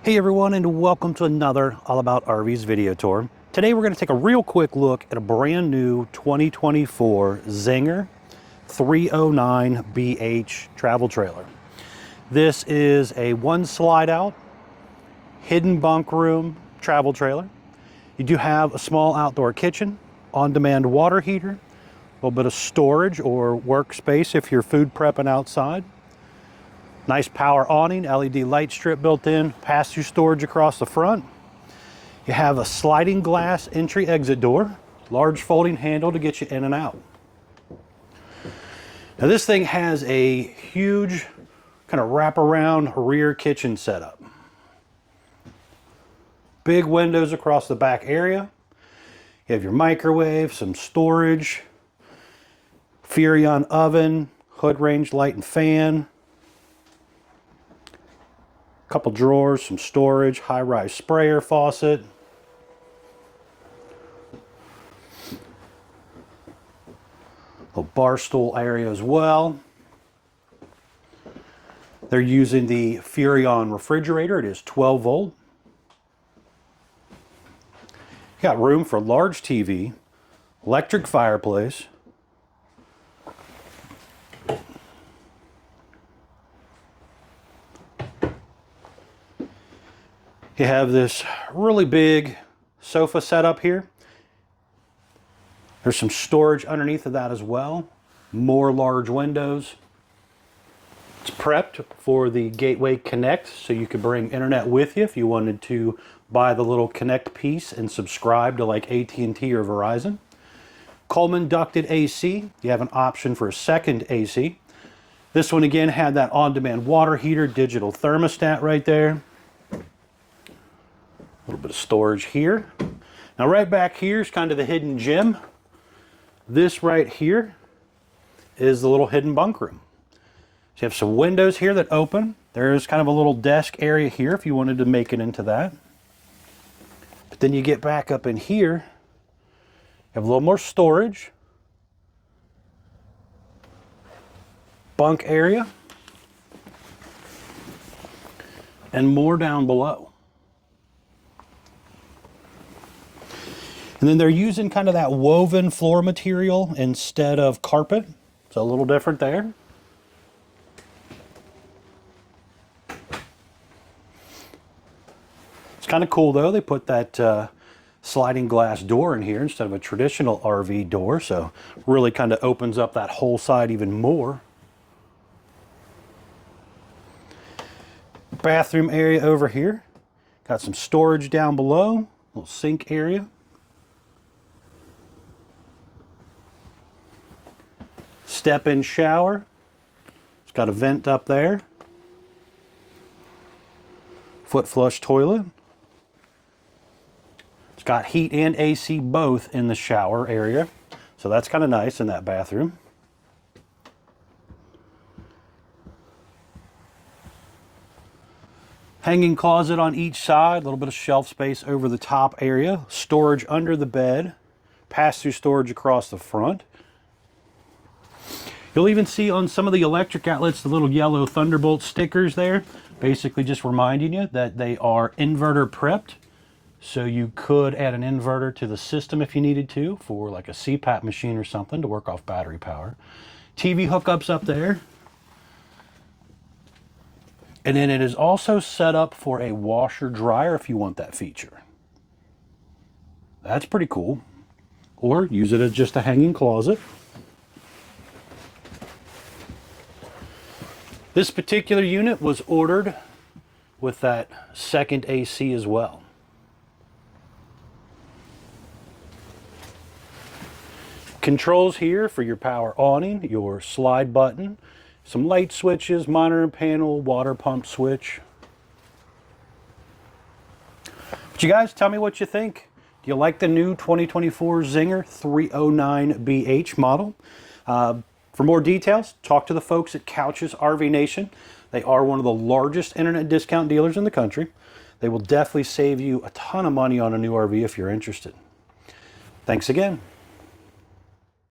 Hey everyone, and welcome to another All About RVs video tour. Today we're going to take a real quick look at a brand new 2024 Zinger 309BH travel trailer. This is a one slide out, hidden bunk room travel trailer. You do have a small outdoor kitchen, on-demand water heater, a little bit of storage or workspace if you're food prepping outside. Nice power awning, LED light strip built in, pass-through storage across the front. You have a sliding glass entry-exit door, large folding handle to get you in and out. Now this thing has a huge kind of wraparound rear kitchen setup. Big windows across the back area. You have your microwave, some storage, Furrion oven, hood range light and fan. Couple drawers, some storage, high-rise sprayer faucet. Little bar stool area as well. They're using the Furrion refrigerator. It is 12 volt. You got room for a large TV, electric fireplace. You have this really big sofa setup here. There's some storage underneath of that as well. More large windows. It's prepped for the Gateway Connect, so you could bring internet with you if you wanted to buy the little Connect piece and subscribe to like AT&T or Verizon. Coleman ducted AC. You have an option for a second AC. This one again had that on-demand water heater, digital thermostat right there. A little bit of storage here. Now right back here is kind of the hidden gem. This right here is the little hidden bunk room. So you have some windows here that open. There's kind of a little desk area here if you wanted to make it into that. But then you get back up in here, you have a little more storage. Bunk area. And more down below. And then they're using kind of that woven floor material instead of carpet. So a little different there. It's kind of cool though. They put that sliding glass door in here instead of a traditional RV door. So really kind of opens up that whole side even more. Bathroom area over here. Got some storage down below. Little sink area. Step-in shower. It's got a vent up there. Foot flush toilet. It's got heat and AC both in the shower area. So that's kind of nice in that bathroom. Hanging closet on each side. A little bit of shelf space over the top area. Storage under the bed. Pass-through storage across the front. You'll even see on some of the electric outlets the little yellow Thunderbolt stickers there, basically just reminding you that they are inverter prepped. So you could add an inverter to the system if you needed to for like a CPAP machine or something to work off battery power. TV hookups up there. And then it is also set up for a washer dryer if you want that feature. That's pretty cool. Or use it as just a hanging closet. This particular unit was ordered with that second AC as well. Controls here for your power awning, your slide button, some light switches, monitor panel, water pump switch. But you guys, tell me what you think. Do you like the new 2024 Zinger 309BH model? For more details, talk to the folks at Couch's RV Nation. They are one of the largest internet discount dealers in the country. They will definitely save you a ton of money on a new RV if you're interested. Thanks again.